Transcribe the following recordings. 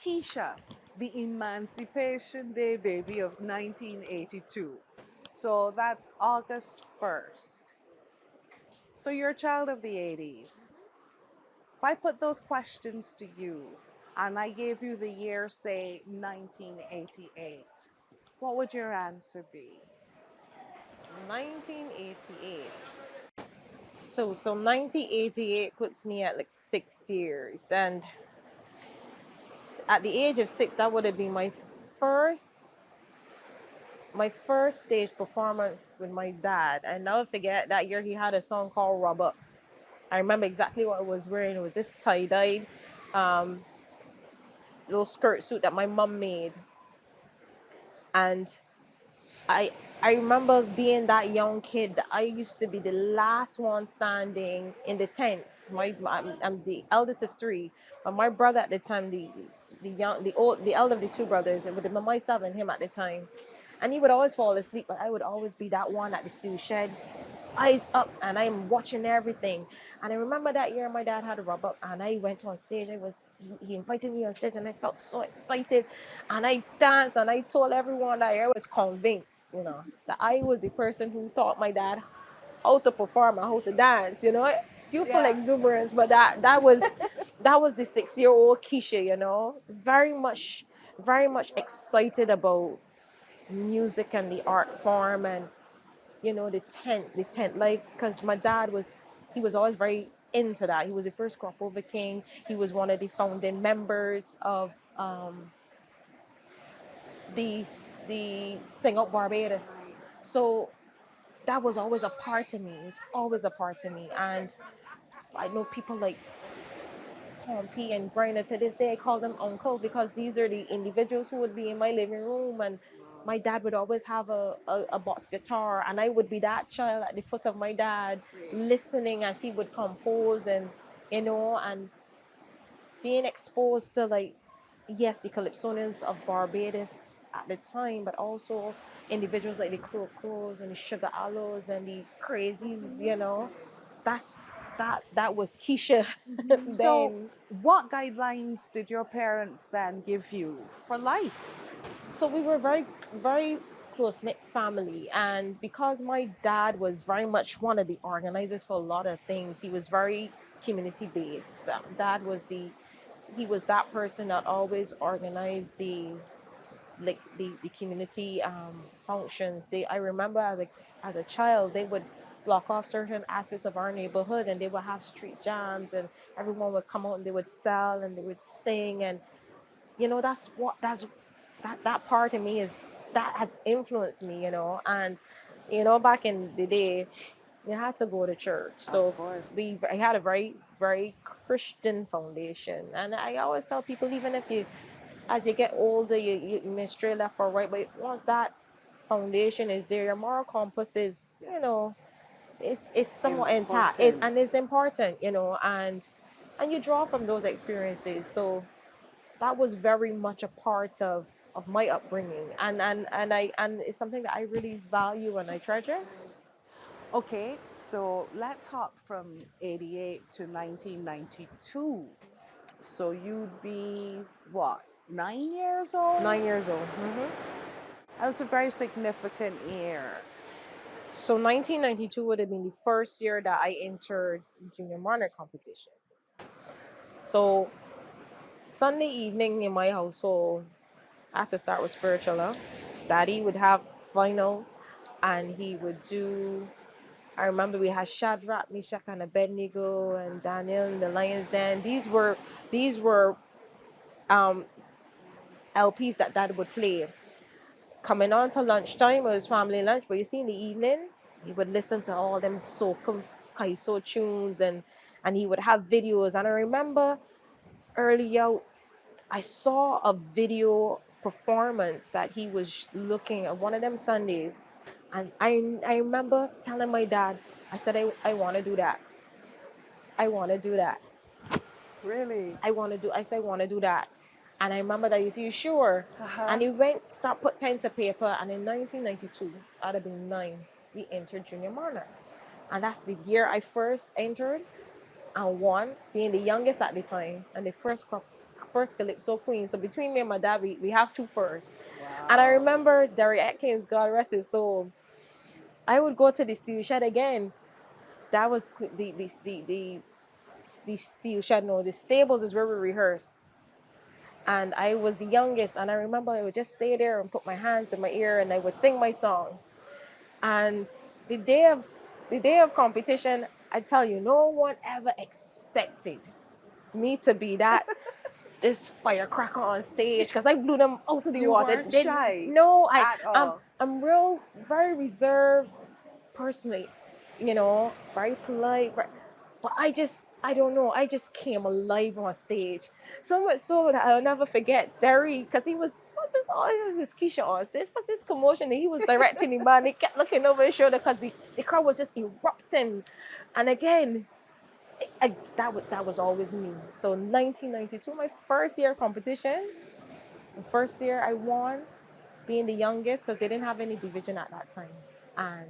Keisha, the Emancipation Day baby of 1982. So that's August 1st. So you're a child of the 80s. If I put those questions to you and I gave you the year, say 1988, what would your answer be? 1988. So 1988 puts me at like 6 years, and at the age of six, that would have been first my first stage performance with my dad. I never forget that year he had a song called Rub Up. I remember exactly what I was wearing. It was this tie-dyed um, little skirt suit that my mom made, and I I remember being that young kid. I used to be the last one standing in the tents. I'm the eldest of three, but my brother at the time, the elder of the two brothers, and with myself and him at the time, and he would always fall asleep, but I would always be that one at the steel shed, eyes up, and I'm watching everything. And I remember that year my dad had a rub up, and I went on stage. He invited me on stage, and I felt so excited, and I danced, and I told everyone that I was convinced, that I was the person who taught my dad how to perform and how to dance. Youthful Yeah. exuberance, but that was the 6-year-old Keisha. Very much excited about music and the art form, and the tent life, because my dad he was always very into that. He was the first crop over king. He was one of the founding members of the the Sing Out Barbados. So that was always a part of me. It's always a part of me. And I know people like Pompey and Griner to this day. I call them uncle, because these are the individuals who would be in my living room, and my dad would always have a box guitar, and I would be that child at the foot of my dad, listening as he would compose, and being exposed to, like, yes, the calypsonians of Barbados at the time, but also individuals like the Crows and the Sugar Aloes and the Crazies. That's that was Keisha So, then. what guidelines did your parents then give you for life? So we were very, very close knit family, and because my dad was very much one of the organizers for a lot of things, he was very community based. Dad was he was that person that always organized the community functions. I remember as a child, they would block off certain aspects of our neighborhood, and they would have street jams, and everyone would come out and they would sell and they would sing. And that part of me is that has influenced me. And back in the day, you had to go to church. Of So course. I had a very, very Christian foundation. And I always tell people, even if as you get older, you may stray left or right, but once that foundation is there, your moral compass is, it's somewhat intact. Important. And it's important, and you draw from those experiences. So that was very much a part of my upbringing, and it's something that I really value and I treasure. Okay, so let's hop from 88 to 1992. So you'd be what, 9 years old? 9 years old. That was a very significant year. So 1992 would have been the first year that I entered junior monarch competition. So Sunday evening in my household, I had to start with spiritual. Daddy would have final, and he would do. I remember we had Shadrach, Meshach, and Abednego, and Daniel in the Lions Den. These were um, LPs that Dad would play. Coming on to lunchtime, it was family lunch. But you see, in the evening, he would listen to all them soca, kaiso tunes, and he would have videos. And I remember earlier, I saw a video performance that he was looking at one of them Sundays, and I remember telling my dad, I said, I want to do that. I want to do that. Really? I said, I want to do that. And I remember that he said, you sure? Uh-huh. And he start put pen to paper. And in 1992, I'd have been 9, we entered Junior Monarch. And that's the year I first entered and won, being the youngest at the time and the first first calypso queen. So between me and my dad, we have two first. And I Wow. remember Derry Atkins, God rest his soul. I would go to the steel shed again. That was the steel shed. No, the stables is where we rehearse. And I was the youngest, and I remember I would just stay there and put my hands in my ear, and I would sing my song. And the day of the day of competition, I tell you, no one ever expected me to be that this firecracker on stage because I blew them out of the You water. weren't They, shy no, at all. I'm real very reserved personally, very polite. But I don't know, I just came alive on stage. So much so that I'll never forget Derry, because it was this Keisha on stage. What's this commotion? And he was directing the man. He kept looking over his shoulder because the crowd was just erupting. And again, that was always me. So 1992, my first year competition, the first year I won, being the youngest because they didn't have any division at that time. And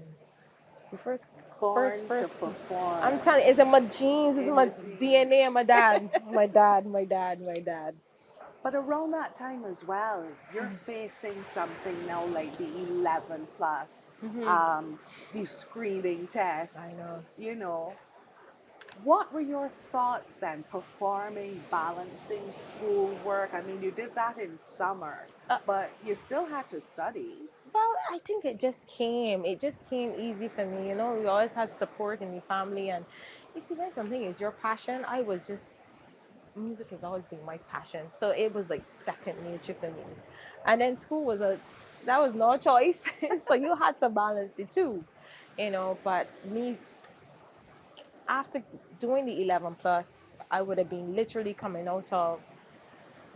the first, Born to first. I'm perform. telling you, it's in my genes, it's in In my the genes. DNA, and my dad, my dad. But around that time as well, you're facing something now like the 11 plus, the screening test. I know. You know, what were your thoughts then, performing, balancing schoolwork? I mean, you did that in summer, but you still had to study. Well, I think it just came. It just came easy for me. We always had support in the family, and you see, when something is your passion, music has always been my passion. So it was like second nature for me. And then school that was no choice. So you had to balance the two, But me, after doing the 11 plus, I would have been literally coming out of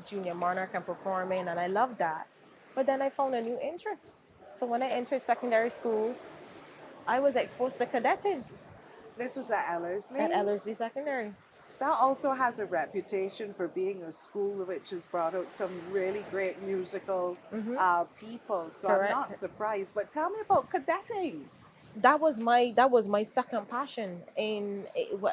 junior monarch and performing, and I loved that. But then I found a new interest. So when I entered secondary school, I was exposed to cadetting This was at Ellerslie. at Ellerslie Secondary. That also has a reputation for being a school which has brought out some really great musical people. So Correct. I'm not surprised. But tell me about cadetting. That was my second passion. If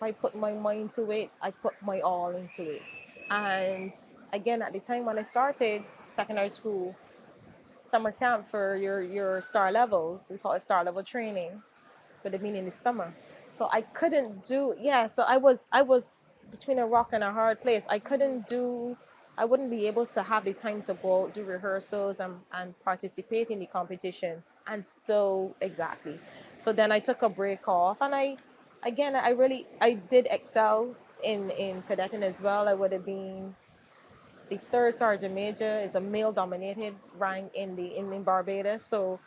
I put my mind to it, I put my all into it. And again, at the time when I started secondary school, summer camp for your star levels, we call it star level training, but it mean in the summer. So I couldn't do, yeah. So I was between a rock and a hard place. I wouldn't be able to have the time to go out, do rehearsals and participate in the competition and still exactly. So then I took a break off, and I did excel in cadetting as well. I would have been the third sergeant major, is a male dominated rank in Barbados. So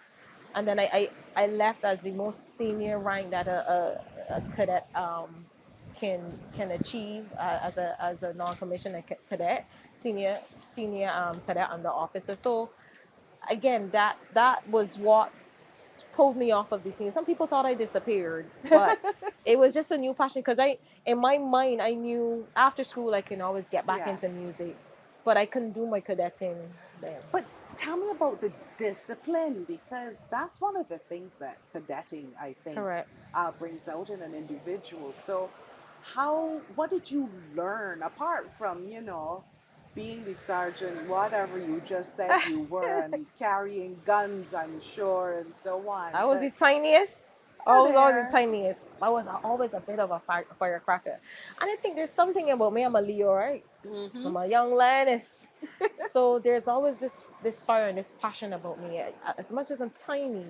and then I left as the most senior rank that a cadet can achieve as a non-commissioned cadet, senior cadet under officer. So again, that was what pulled me off of the scene. Some people thought I disappeared, but it was just a new passion because in my mind, I knew after school I can always get back into Yes. music, but I couldn't do my cadetting then. But tell me about the discipline, because that's one of the things that cadetting, I think, Correct. brings out in an individual. So, what did you learn apart from, being the sergeant, whatever you just said you were, and carrying guns, I'm sure, and so on? I was the But tiniest. I was always the there. tiniest. I was always a bit of a firecracker. And I think there's something about me. I'm a Leo, right? I'm a young lioness. So there's always this fire and this passion about me. As much as I'm tiny,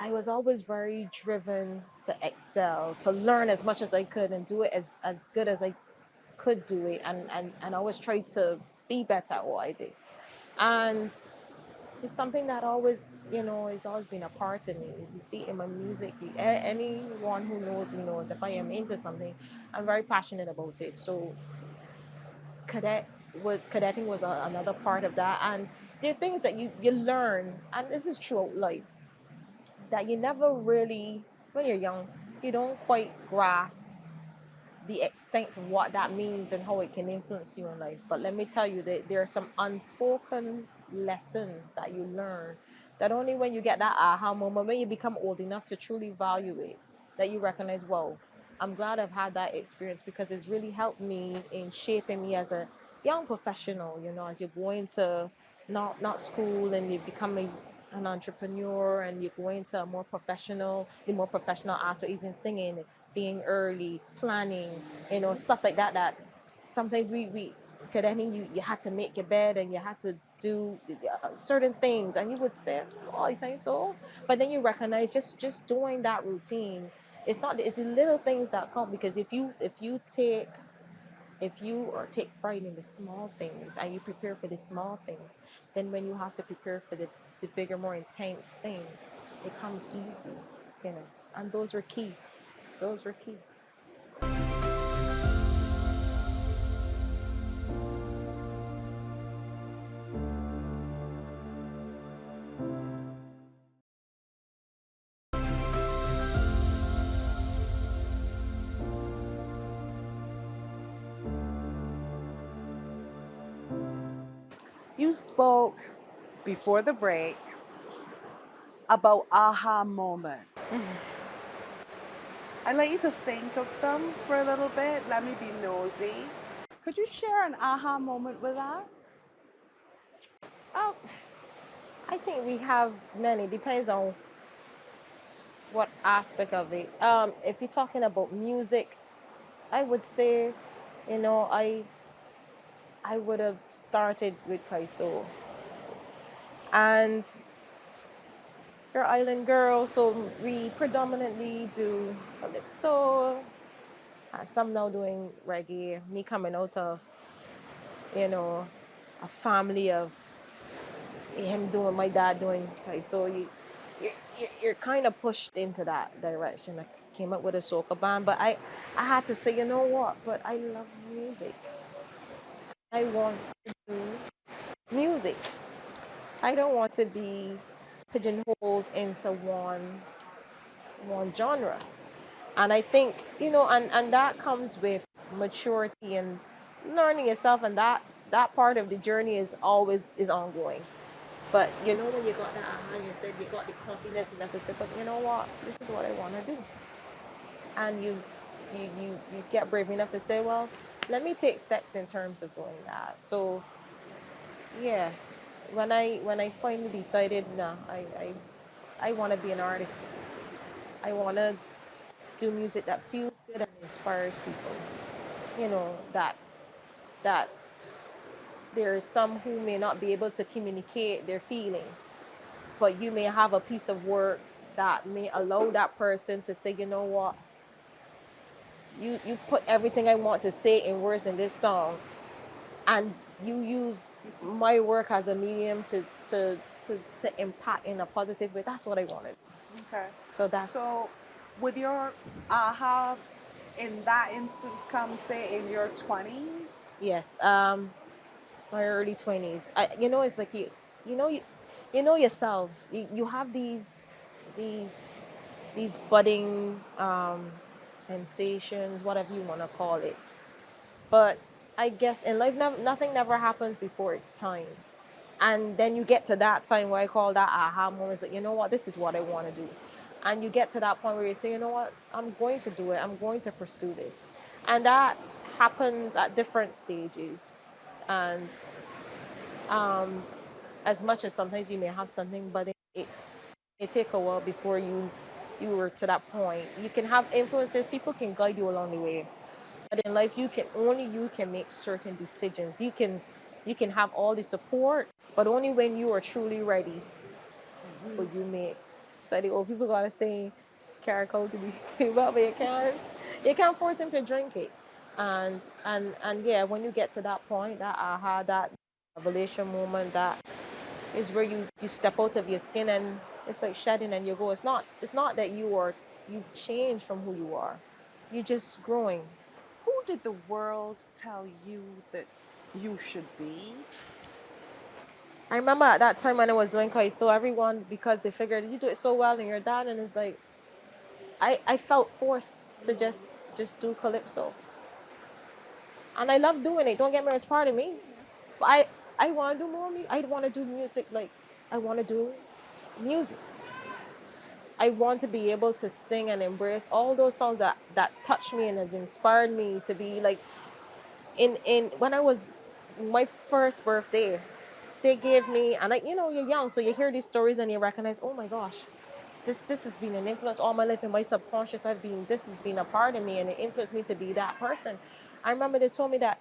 I was always very driven to excel, to learn as much as I could and do it as good as I could do it. And I always tried to be better at what I did. And it's something that always, has always been a part of me. You see it in my music. Anyone who knows me knows if I am into something, I'm very passionate about it. So cadetting was another part of that. And there are things that you learn, and this is throughout life, that you never really, when you're young, you don't quite grasp the extent of what that means and how it can influence you in life. But let me tell you that there are some unspoken lessons that you learn that only when you get that aha moment, when you become old enough to truly value it, that you recognize, whoa, I'm glad I've had that experience because it's really helped me in shaping me as a young professional. As you go into not school and you become an entrepreneur and you go into the more professional aspect, even singing, being early, planning, stuff like that. That sometimes we could, I mean, you had to make your bed and you had to do certain things, and you would say, "Oh, you think so?" But then you recognize just doing that routine. It's the little things that count, because if you take pride in the small things and you prepare for the small things, then when you have to prepare for the bigger, more intense things, it comes easy, you know. And those were key. Those were key. You spoke before the break about aha moment. I'd like you to think of them for a little bit. Let me be nosy. Could you share an aha moment with us? Oh, I think we have many. Depends on what aspect of it. If you're talking about music, I would say, you know, I would have started with calypso, and you're island girl, so we predominantly do calypso. Some now doing reggae. Me coming out of, you know, a family of him doing, my dad doing calypso. You're kind of pushed into that direction. I came up with a soca band, but I had to say, you know what? But I love music. I want to do music. I don't want to be pigeonholed into one genre. And I think, and that comes with maturity and learning yourself, and that part of the journey is ongoing. But when you got that aha, you said you got the confidence enough to say, but you know what, this is what I want to do. And you get brave enough to say, well, let me take steps in terms of doing that. So yeah, when I finally decided, no, I want to be an artist. I want to do music that feels good and inspires people. That there are some who may not be able to communicate their feelings, but you may have a piece of work that may allow that person to say, you know what, you put everything I want to say in words in this song, and you use my work as a medium to impact in a positive way. That's what I wanted. Okay. So that's So, would your aha in that instance come, say, in your 20s? yes. My early 20s. It's like you know yourself. You have these these budding sensations, whatever you want to call it. But I guess in life, nothing never happens before its time. And then you get to that time where I call that aha moments, that you know what, this is what I want to do. And you get to that point where you say, you know what, I'm going to do it. I'm going to pursue this. And that happens at different stages. And um, as much as sometimes you may have something, but it take a while before you were to that point. You can have influences, people can guide you along the way. But in life, you can make certain decisions. You can have all the support, but only when you are truly ready will you make. So the old people gotta say, "Caracol to be," but you can't force him to drink it. And yeah, when you get to that point, that aha, that revelation moment, that is where you step out of your skin, and it's like shedding and you go. It's not that you've changed from who you are. You're just growing. Who did the world tell you that you should be? I remember at that time when I was doing Kai, so everyone, because they figured you do it so well and you're dad, and it's like I felt forced to just do calypso, and I love doing it. Don't get me wrong, it's part of me, but I want to do more. I want to do music, like I want to do music. I want to be able to sing and embrace all those songs that touched me and have inspired me to be like in when I was my first birthday, they gave me, and like, you're young, so you hear these stories and you recognize, oh my gosh, this has been an influence all my life. In my subconscious, this has been a part of me, and it influenced me to be that person. I remember they told me that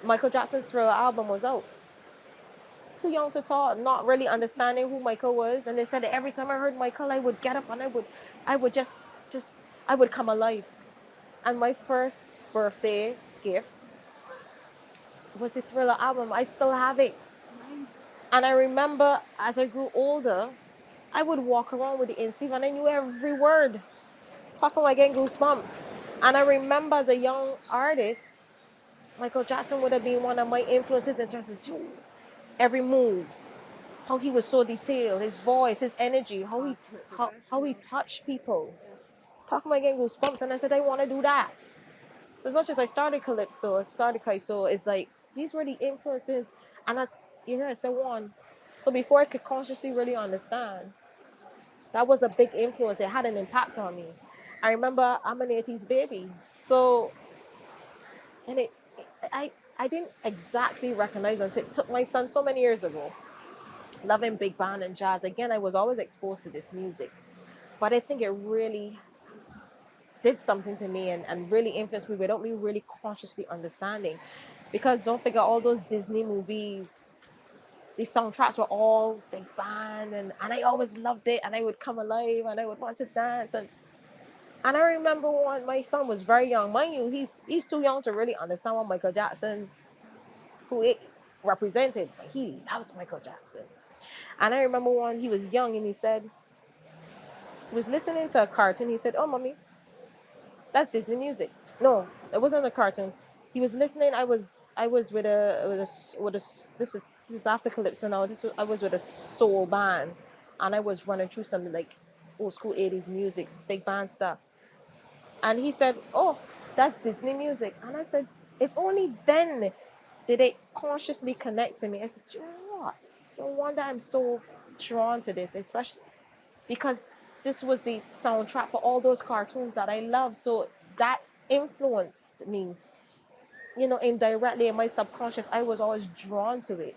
Michael Jackson's Thriller album was out. Too young to talk, not really understanding who Michael was, and they said that every time I heard Michael, I would get up and I would just I would come alive. And my first birthday gift was the Thriller album. I still have it. Nice. And I remember as I grew older, I would walk around with it in sleeve and I knew every word. Talking about getting goosebumps. And I remember as a young artist, Michael Jackson would have been one of my influences in terms of every move, how he was so detailed, his voice, his energy, how he touched people. Talking about getting goosebumps, and I said I want to do that. So as much as I started calypso, I started calypso, it's like these were the influences, and as you hear I said one. So before I could consciously really understand, that was a big influence. It had an impact on me. I remember I'm an 80s baby, so and I didn't exactly recognize until it took my son so many years ago, loving big band and jazz. Again, I was always exposed to this music, but I think it really did something to me and really influenced me without me really consciously understanding. Because don't forget, all those Disney movies, these soundtracks were all big band, and I always loved it, and I would come alive and I would want to dance. And I remember when my son was very young, mind you, he's too young to really understand what Michael Jackson, who it represented, but he loves Michael Jackson. And I remember when he was young and he was listening to a cartoon. He said, "Oh, mommy, that's Disney music." No, it wasn't a cartoon. He was listening. I was with a this is after calypso now. I was with a soul band, and I was running through some like old school 80s music, big band stuff. And he said, "Oh, that's Disney music." And I said, "It's only then did it consciously connect to me." I said, "You know what? No wonder I'm so drawn to this, especially because this was the soundtrack for all those cartoons that I love." So that influenced me, indirectly in my subconscious. I was always drawn to it.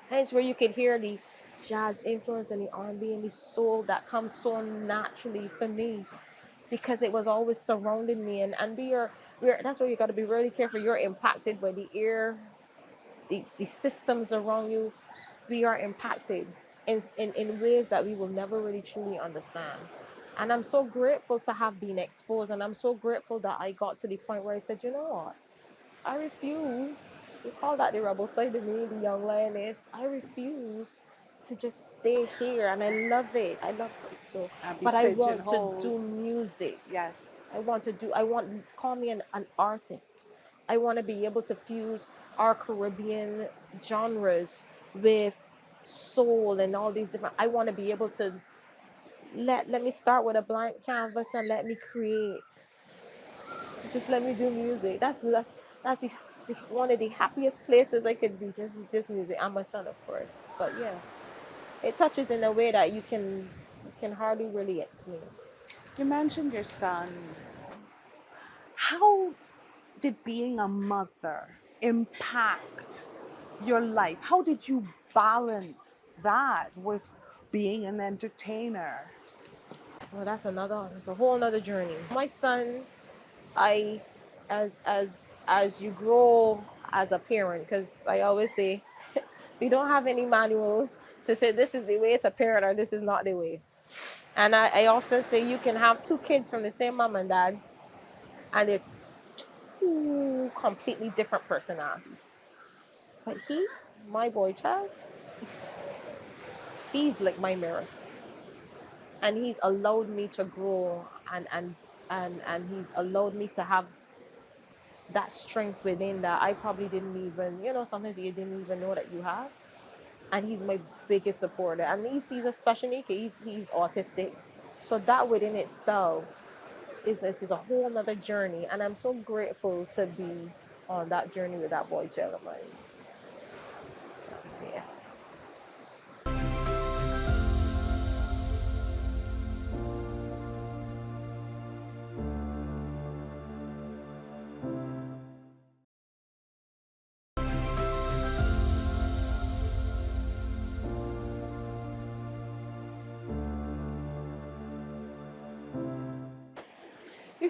Hence, where you could hear the jazz influence and the R&B and the soul that comes so naturally for me, because it was always surrounding me. And that's where you got to be really careful. You're impacted by the ear, the systems around you. We are impacted in ways that we will never really truly understand. And I'm so grateful to have been exposed, and I'm so grateful that I got to the point where I said, you know what, I refuse. You call that the rebel side of me, the young lioness. I refuse to just stay here, and I love it. I love it so, but I want to do music. Yes. Call me an artist. I want to be able to fuse our Caribbean genres with soul and all these different. I want to be able to let me start with a blank canvas and let me create. Just let me do music. That's one of the happiest places I could be. Just music. And my son, of course. But yeah, it touches in a way that you can hardly really explain. You mentioned your son. How did being a mother impact your life? How did you balance that with being an entertainer? Well, that's a whole another journey. My son, I, as you grow as a parent, because I always say, we don't have any manuals to say this is the way to parent or this is not the way. And I often say you can have two kids from the same mom and dad, and they're two completely different personalities. But my boy child, he's like my mirror. And he's allowed me to grow, and he's allowed me to have that strength within that I probably didn't even, sometimes you didn't even know that you have. And he's my biggest supporter. And he's a special needs kid. He's autistic. So that within itself is a whole nother journey. And I'm so grateful to be on that journey with that boy child of mine. Yeah.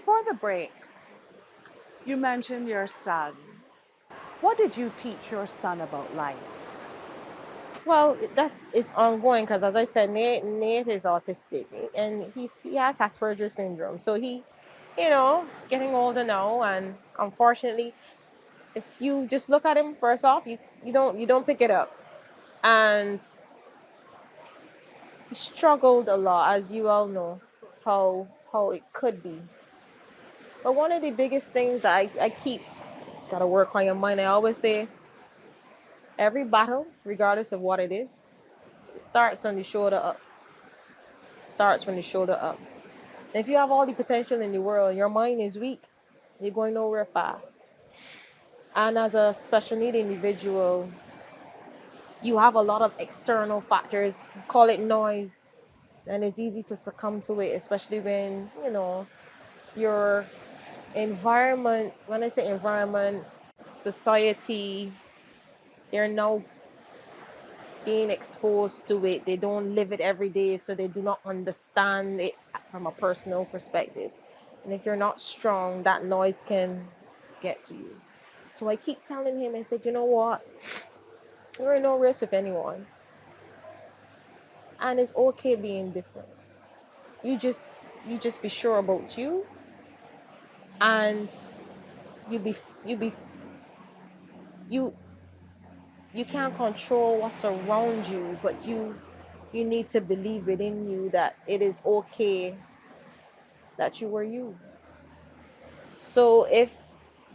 Before the break, you mentioned your son. What did you teach your son about life? Well, it's ongoing because, as I said, Nate is autistic and he has Asperger's syndrome. So he's getting older now, and unfortunately, if you just look at him first off, you don't pick it up, and he struggled a lot, as you all know, how it could be. But one of the biggest things I keep gotta work on your mind. I always say every battle, regardless of what it is, it starts from the shoulder up. Starts from the shoulder up. And if you have all the potential in the world, your mind is weak, you're going nowhere fast. And as a special need individual, you have a lot of external factors, call it noise, and it's easy to succumb to it, especially when, your environment, when I say environment, society, they're now being exposed to it. They don't live it every day, so they do not understand it from a personal perspective. And if you're not strong, that noise can get to you. So I keep telling him, I said, you know what? You're in no race with anyone. And it's okay being different. You just be sure about you, and you you you can't control what's around you, but you need to believe within you that it is okay that you were you. So if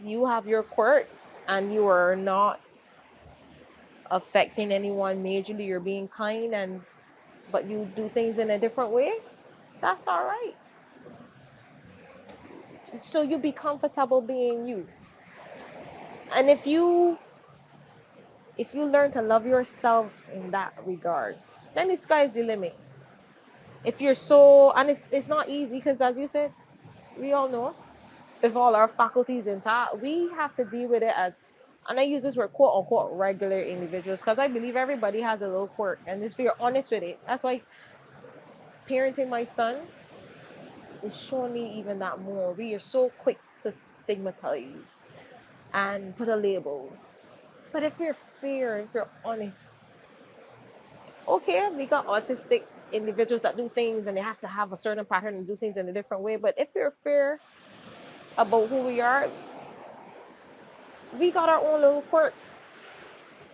you have your quirks and you are not affecting anyone majorly, you're being kind, and but you do things in a different way, that's all right. So you be comfortable being you. And if you learn to love yourself in that regard, then the sky is the limit. If you're so, and it's not easy because, as you said, we all know, with all our faculties intact, we have to deal with it as, and I use this word, quote unquote, regular individuals, because I believe everybody has a little quirk, and if you're honest with it, that's why parenting my son is showing me even that more. We are so quick to stigmatize and put a label. But if you're fair, if you're honest, okay, we got autistic individuals that do things and they have to have a certain pattern and do things in a different way. But if you're fair about who we are, we got our own little quirks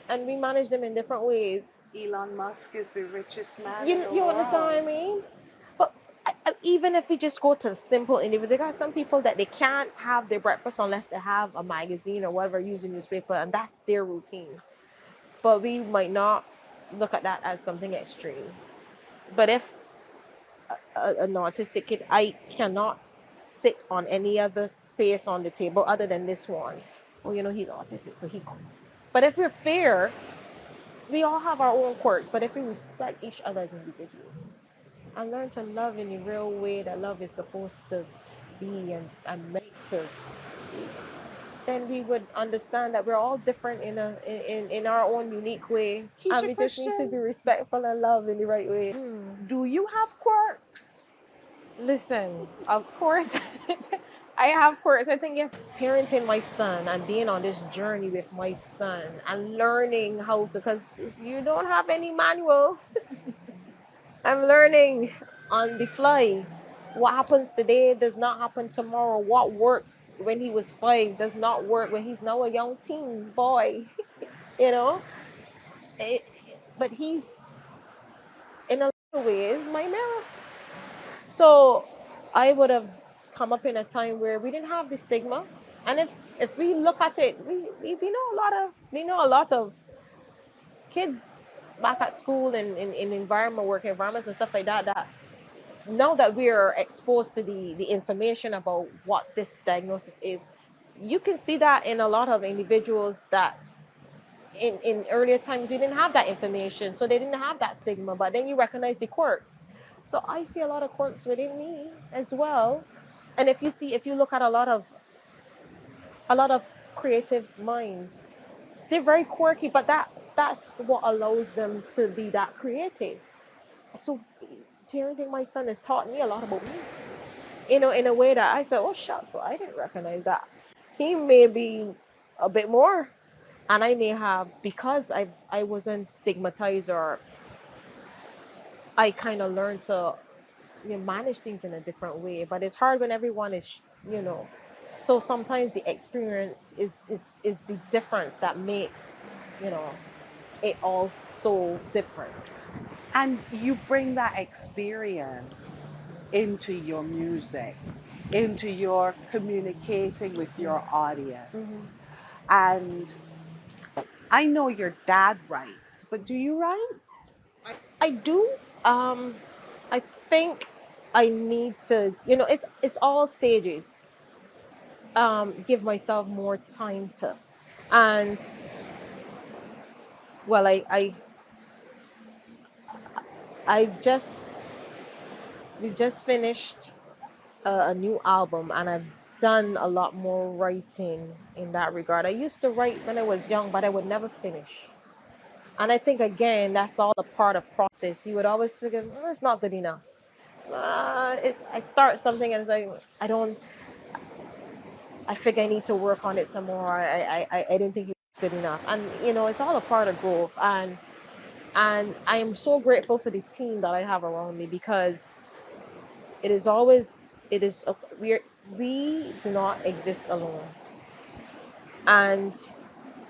and we manage them in different ways. Elon Musk is the richest man You, in the you world. understand what I mean? But even if we just go to simple individuals, there are some people that they can't have their breakfast unless they have a magazine or whatever, use a newspaper, and that's their routine. But we might not look at that as something extreme. But if an autistic kid, I cannot sit on any other space on the table other than this one. Well, he's autistic, so he. But if we're fair, we all have our own quirks. But if we respect each other as individuals and learn to love in the real way that love is supposed to be and meant to be, then we would understand that we're all different in our own unique way. Keisha And we just need to Christian, be respectful and love in the right way. do you have quirks? Listen, of course, I have quirks. I think if parenting my son and being on this journey with my son and learning how to, because you don't have any manual. I'm learning on the fly. What happens today does not happen tomorrow. What worked when he was 5 does not work when he's now a young teen boy. you know, it, but he's in a lot of ways my mirror. So I would have come up in a time where we didn't have the stigma, and if we look at it, we know a lot of kids back at school and in environment work environments and stuff like that now that we're exposed to the information about what this diagnosis is, you can see that in a lot of individuals that in earlier times we didn't have that information, so they didn't have that stigma, but then you recognize the quirks. So I see a lot of quirks within me as well. And if you look at a lot of creative minds, they're very quirky, but that's what allows them to be that creative. So parenting my son has taught me a lot about me. in a way that I said, oh, shucks, so I didn't recognize that. He may be a bit more. And I may have, because I wasn't stigmatized, or I kind of learned to, manage things in a different way. But it's hard when everyone is, you know. So sometimes the experience is the difference that makes, you know, it all so different. And you bring that experience into your music, into your communicating with your Hmm. audience. And I know your dad writes, but do you write? I do. Um, I think I need to, it's all stages. Give myself more time to, and well, I've just we've just finished a new album, and I've done a lot more writing in that regard. I used to write when I was young, but I would never finish. And I think again, that's all a part of process. You would always figure, "Oh, it's not good enough." It's I start something and it's like I don't. I figure I need to work on it some more. I didn't think it was good enough, and it's all a part of growth. And I am so grateful for the team that I have around me, because it is always it is we do not exist alone, and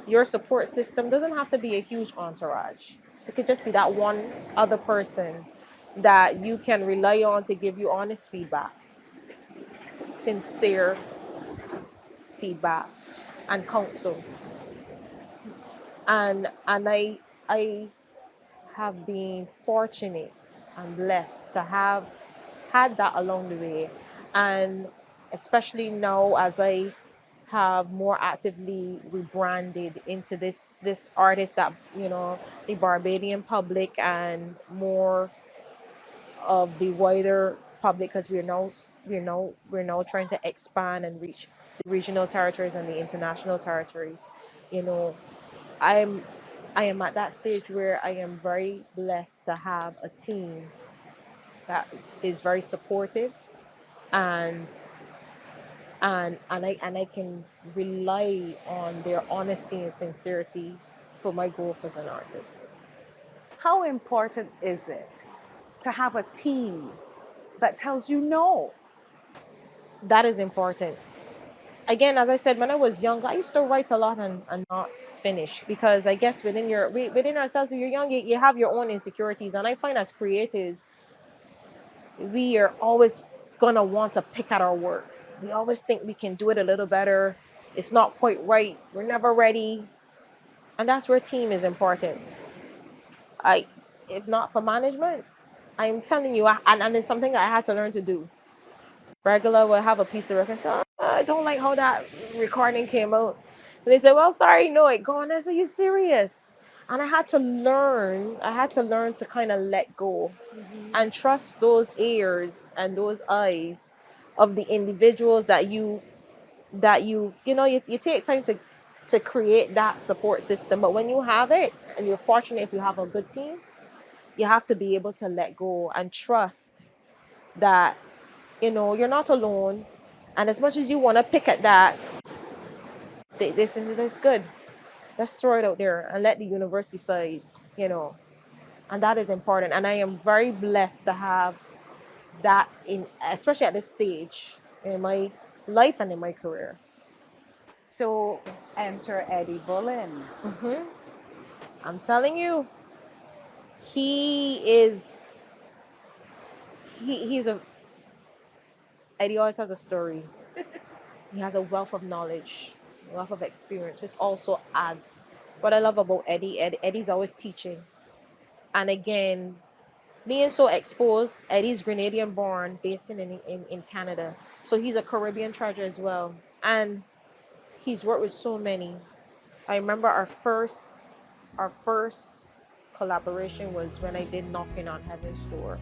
your support system doesn't have to be a huge entourage. It could just be that one other person that you can rely on to give you honest feedback, sincere feedback, and counsel. And I have been fortunate and blessed to have had that along the way. And especially now, as I have more actively rebranded into this artist that, the Barbadian public and more of the wider public, because we're now trying to expand and reach the regional territories and the international territories. You know, I'm I am at that stage where I am very blessed to have a team that is very supportive, and and I can rely on their honesty and sincerity for my growth as an artist. How important is it to have a team that tells you no? That is important. Again, as I said, when I was young, I used to write a lot and not finish, because I guess within ourselves, if you're young, you have your own insecurities, and I find as creatives, we are always gonna want to pick at our work. We always think we can do it a little better. It's not quite right. We're never ready, and that's where team is important. I, if not for management, I'm telling you, and it's something I had to learn to do. Regular will have a piece of record. So, I don't like how that recording came out. And they said, "Well, sorry, no, it gone." I said, "Are you serious?" And I had to learn. I had to learn to kind of let go and trust those ears and those eyes of the individuals you take time to create that support system. But when you have it, and you're fortunate if you have a good team, you have to be able to let go and trust that you're not alone. And as much as you want to pick at that, this is good. Let's throw it out there and let the universe decide. you know and that is important. And I am very blessed to have that, in especially at this stage in my life and in my career. So enter Eddie Bullen. Hmm. I'm telling you, he is he's a Eddie always has a story. He has a wealth of knowledge, a wealth of experience, which also adds. What I love about Eddie's always teaching. And again, being so exposed, Eddie's Grenadian born, based in Canada. So he's a Caribbean treasure as well. And he's worked with so many. I remember our first collaboration was when I did Knocking on Heaven's Door.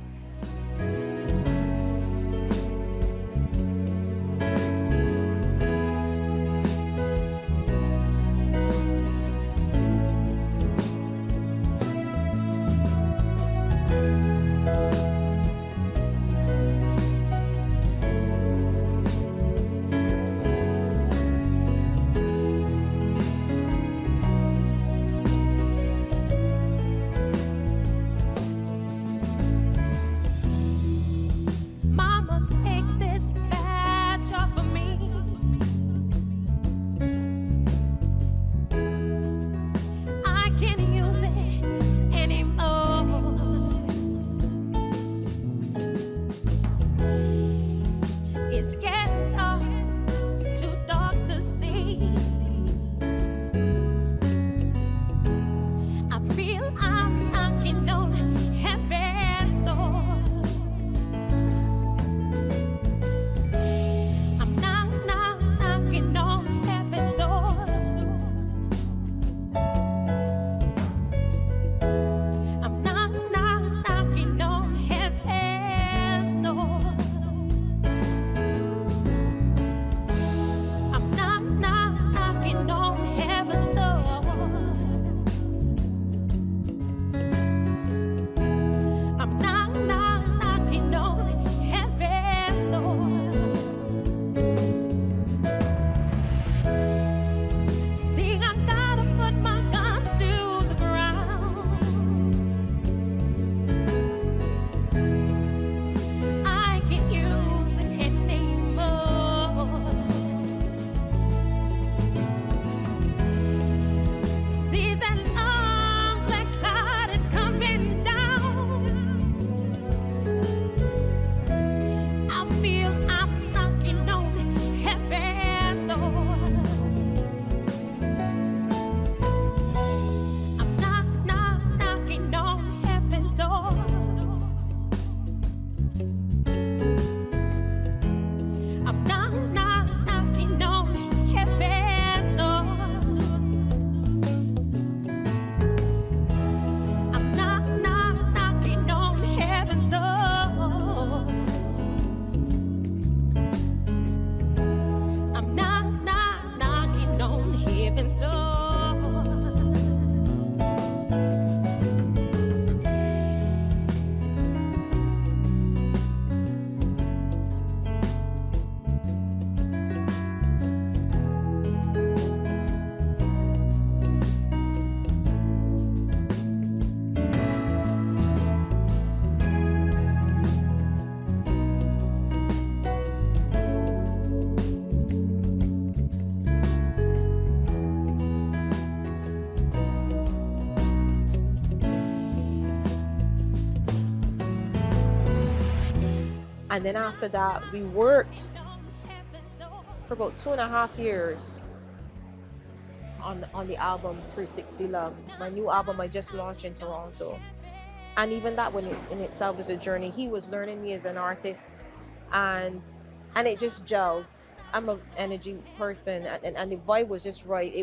And then after that, we worked for about 2.5 years on the album 360 Love, my new album I just launched in Toronto. And even that one in itself is a journey. He was learning me as an artist, and it just gelled. I'm an energy person, and the vibe was just right.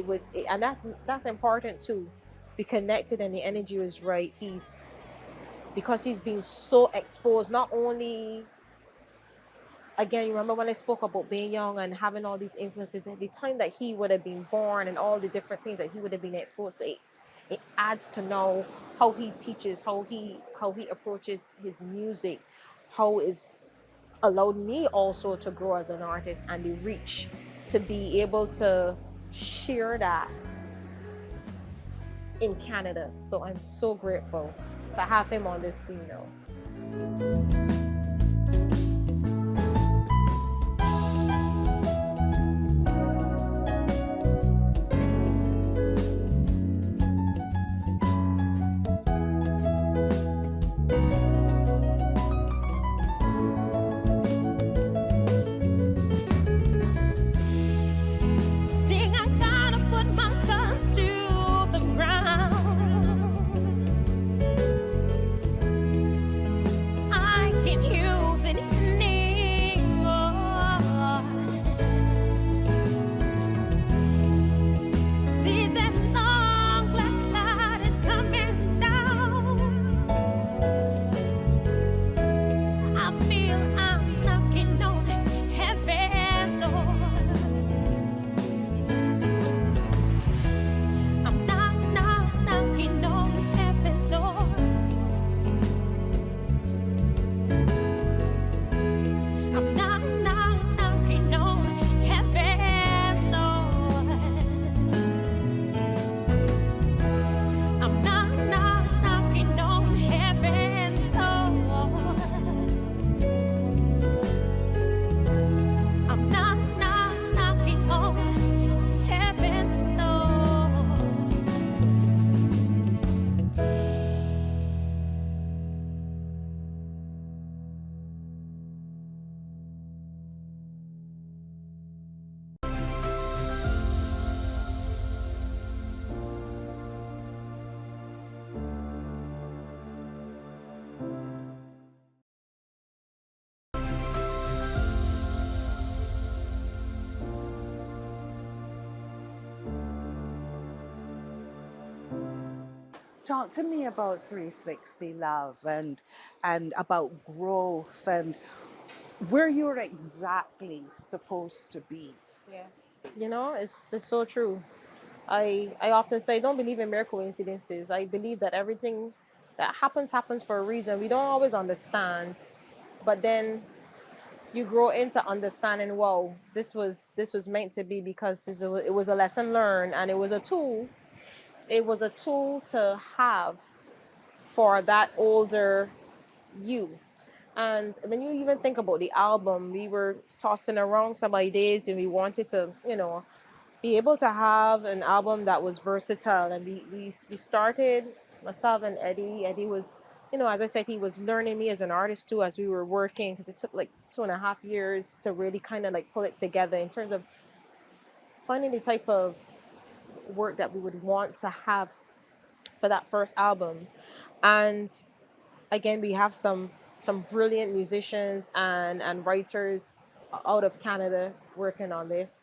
And that's important too. Be connected, and the energy was right. Because he's been so exposed, not only, again, you remember when I spoke about being young and having all these influences at the time that he would have been born and all the different things that he would have been exposed to. It adds to know how he teaches, how he approaches his music, how it's allowed me also to grow as an artist, and the reach to be able to share that in Canada. So I'm so grateful to have him on this thing now. Talk to me about 360 Love and about growth and where you're exactly supposed to be. Yeah. It's so true. I often say I don't believe in mere coincidences. I believe that everything that happens for a reason. We don't always understand, but then you grow into understanding, wow, this was meant to be, because it was a lesson learned, and it was a tool. It was a tool to have for that older you. And when you even think about the album, we were tossing around some ideas, and we wanted to, be able to have an album that was versatile. And we started, myself and Eddie. Eddie was, as I said, he was learning me as an artist too, as we were working, because it took like 2.5 years to really kind of like pull it together in terms of finding the type of work that we would want to have for that first album. And again, we have some brilliant musicians and writers out of Canada working on this.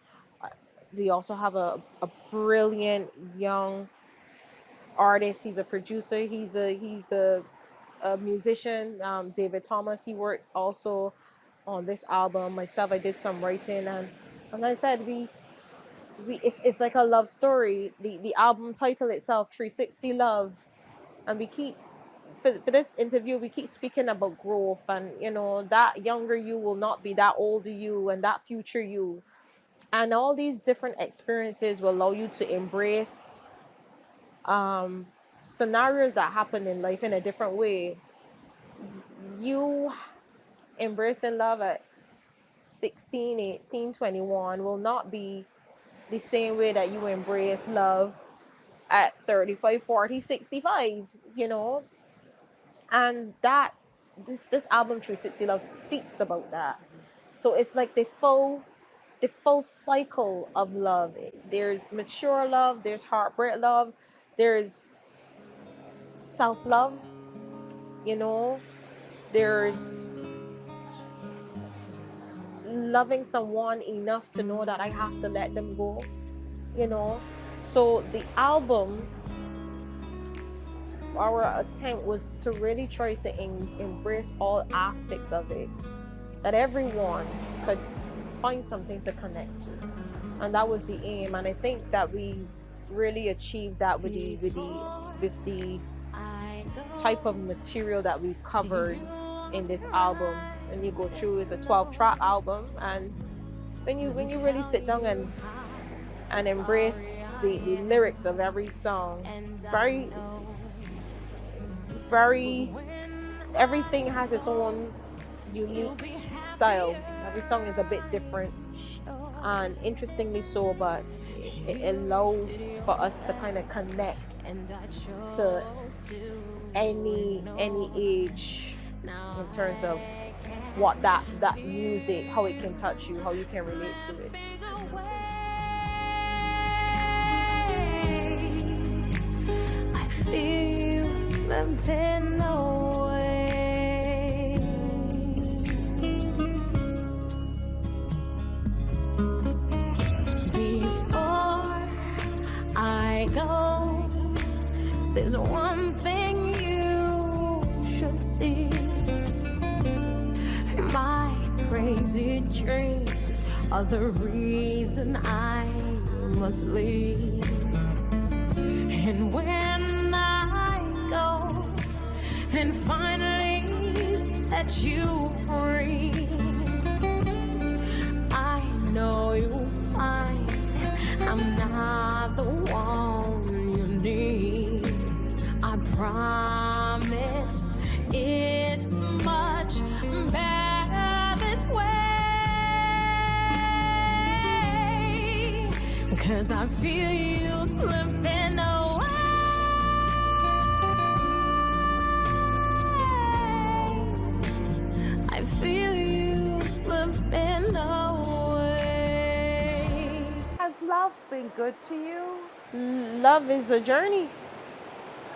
We also have a brilliant young artist. He's a producer. He's a musician. David Thomas. He worked also on this album. Myself, I did some writing, and like I said, it's like a love story. The album title itself, 360 Love, and we keep. For this interview, we keep speaking about growth, and that younger you will not be that older you, and that future you, and all these different experiences will allow you to embrace scenarios that happen in life in a different way. You embracing love at 16, 18, 21 will not be the same way that you embrace love at 35, 40, 65, and this album 360 Love speaks about that. So it's like the full cycle of love. There's mature love, there's heartbreak love, there's self-love, you know, there's loving someone enough to know that I have to let them go, you know. So the album, our attempt was to really try to embrace all aspects of it, that everyone could find something to connect to, and that was the aim. And I think that we really achieved that with the type of material that we've covered in this album. And you go through, it's a 12-track album, and when you really sit down and embrace the lyrics of every song, it's very everything has its own unique style. Every song is a bit different, and interestingly so, but it allows for us to kind of connect to any age in terms of what that music, how it can touch you, how you can relate to it. I feel slipping away. Before I go, there's one thing you should see. My crazy dreams are the reason I must leave. And when I go and finally set you free, I know you'll find I'm not the one you need. I promised it's much better this way, 'cause I feel you slipping away. I feel you slipping away. Has love been good to you? Love is a journey,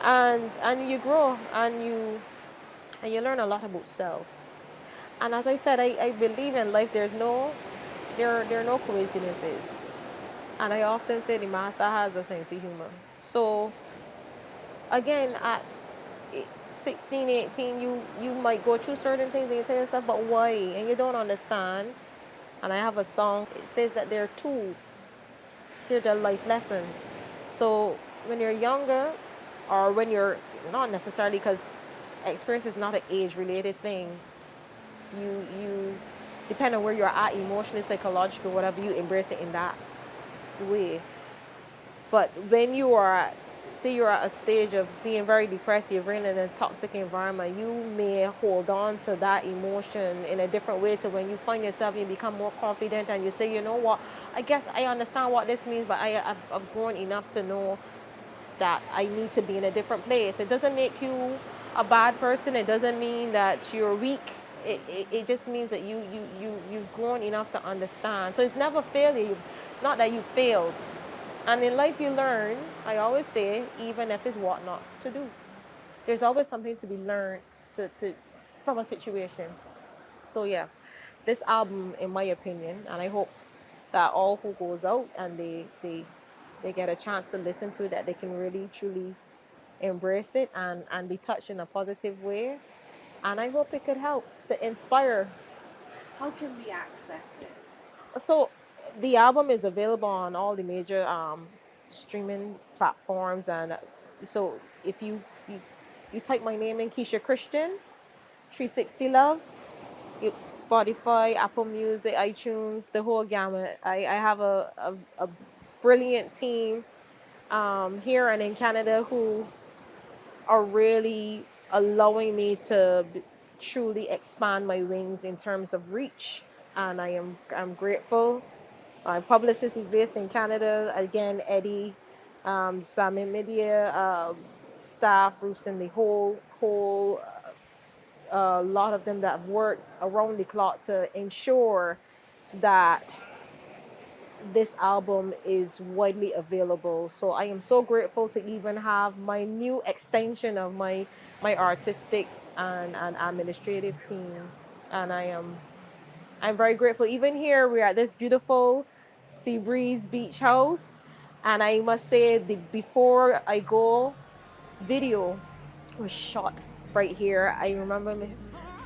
and you grow, and you learn a lot about self. And as I said, I believe in life there are no coincidences. And I often say the master has a sense of humor. So again, at 16, 18, you might go through certain things and you tell yourself, but why? And you don't understand. And I have a song, it says that they're tools, they're life lessons. So when you're younger, or when you're not necessarily, because experience is not an age-related thing. You depend on where you're at emotionally, psychologically, whatever, you embrace it in that way. But when you are, say you're at a stage of being very depressed, you're in a toxic environment, you may hold on to that emotion in a different way to when you find yourself, you become more confident and you say, you know what, I guess I understand what this means, but I've grown enough to know that I need to be in a different place. It doesn't make you a bad person. It doesn't mean that you're weak. It just means that you've grown enough to understand. So it's never failure. Not that you failed. And in life you learn, I always say, even if it's what not to do. There's always something to be learned from a situation. So yeah, this album, in my opinion, and I hope that all who goes out and they get a chance to listen to it, that they can really truly embrace it and be touched in a positive way. And I hope it could help to inspire. How can we access it? So the album is available on all the major streaming platforms, and so if you type my name in, Keisha Christian, 360 Love, Spotify, Apple Music, iTunes, the whole gamut. I have a brilliant team here and in Canada who are really allowing me to truly expand my wings in terms of reach, and I'm grateful. My publicist is based in Canada. Again, Eddie, Islamic media staff, Bruce, and the whole a lot of them that have worked around the clock to ensure that this album is widely available. So I am so grateful to even have my new extension of my artistic and administrative team. And I'm very grateful. Even here, we're at this beautiful Sea Breeze Beach House. And I must say, the Before I Go video was shot right here. I remember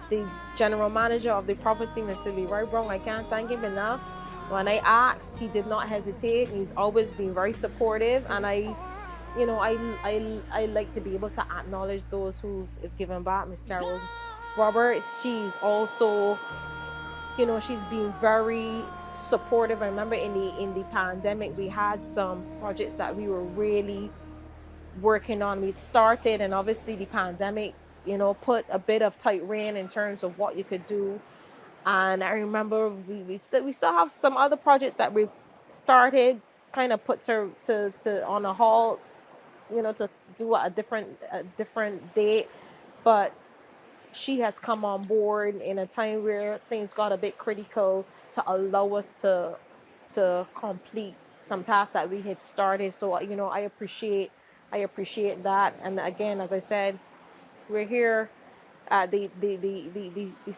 the general manager of the property, Mr. Leroy Brown, I can't thank him enough. When I asked, he did not hesitate. He's always been very supportive. And I like to be able to acknowledge those who've given back. Miss Carol Roberts, she's also, she's been very supportive. I remember in the pandemic, we had some projects that we were really working on. We'd started, and obviously the pandemic, put a bit of tight rein in terms of what you could do. And I remember we still have some other projects that we've started, kind of put to on a halt, to do a different date. But she has come on board in a time where things got a bit critical to allow us to complete some tasks that we had started. So I appreciate that. And again, as I said, we're here at the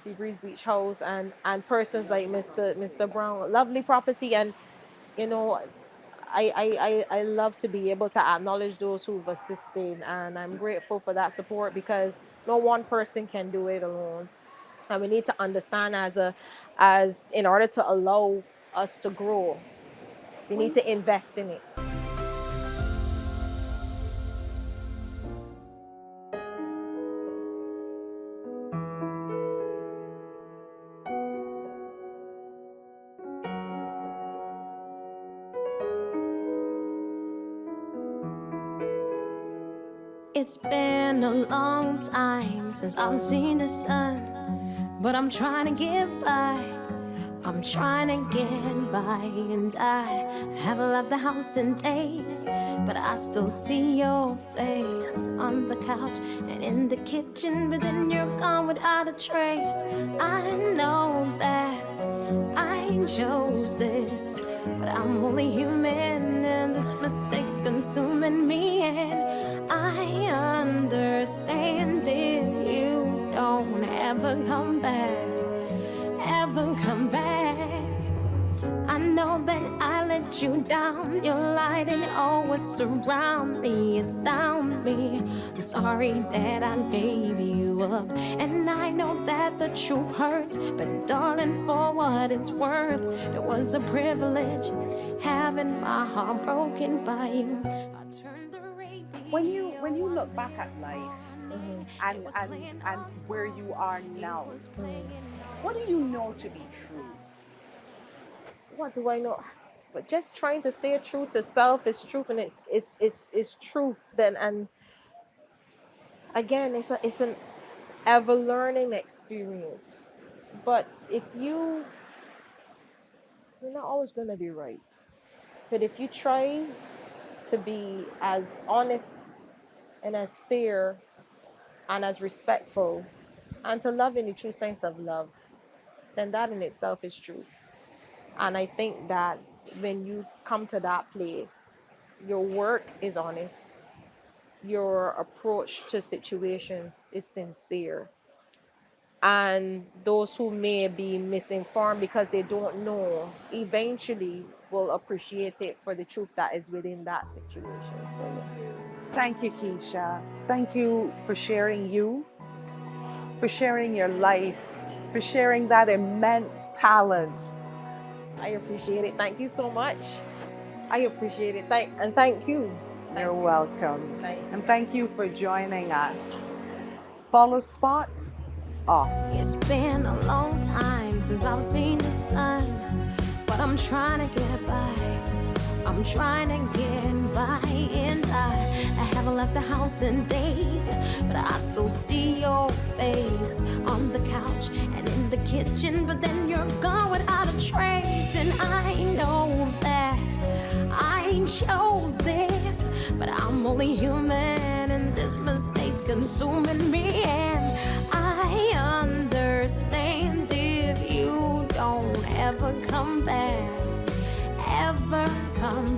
Sea Breeze Beach House, and persons like Mr. Brown, lovely property. And I love to be able to acknowledge those who've assisted, and I'm grateful for that support, because no one person can do it alone. And we need to understand as in order to allow us to grow, we need to invest in it. It's been a long time since I've seen the sun, but I'm trying to get by. I'm trying to get by, and I haven't left the house in days, but I still see your face on the couch and in the kitchen, but then you're gone without a trace. I know that I chose this, but I'm only human, and this mistake's consuming me, and I understand if you don't ever come back. I know that I let you down. Your light and always surround me, astound me. I'm sorry that I gave you up, and I know that the truth hurts, but darling, for what it's worth, it was a privilege having my heart broken by you. I turned the radio. When you look back at life, and where you are now, what do you know to be true? What do I know? But just trying to stay true to self is truth, and it's truth. Then, and again, it's an ever learning experience. But if you're not always gonna be right. But if you try to be as honest and as fair and as respectful, and to love in the true sense of love, then that in itself is true. And I think that when you come to that place, your work is honest, your approach to situations is sincere, and those who may be misinformed because they don't know eventually will appreciate it for the truth that is within that situation. So Thank you, Keisha. Thank you for sharing for sharing your life, for sharing that immense talent. I appreciate it. Thank you so much. I appreciate it. Thank you. You're welcome. Thank you. And thank you for joining us. Follow Spot off. It's been a long time since I've seen the sun, but I'm trying to get by. I'm trying to get by, and I haven't left the house in days, but I still see your face on the couch and in the kitchen, but then you're gone without a trace, and I know that I chose this, but I'm only human, and this mistake's consuming me, and I ever come back, ever come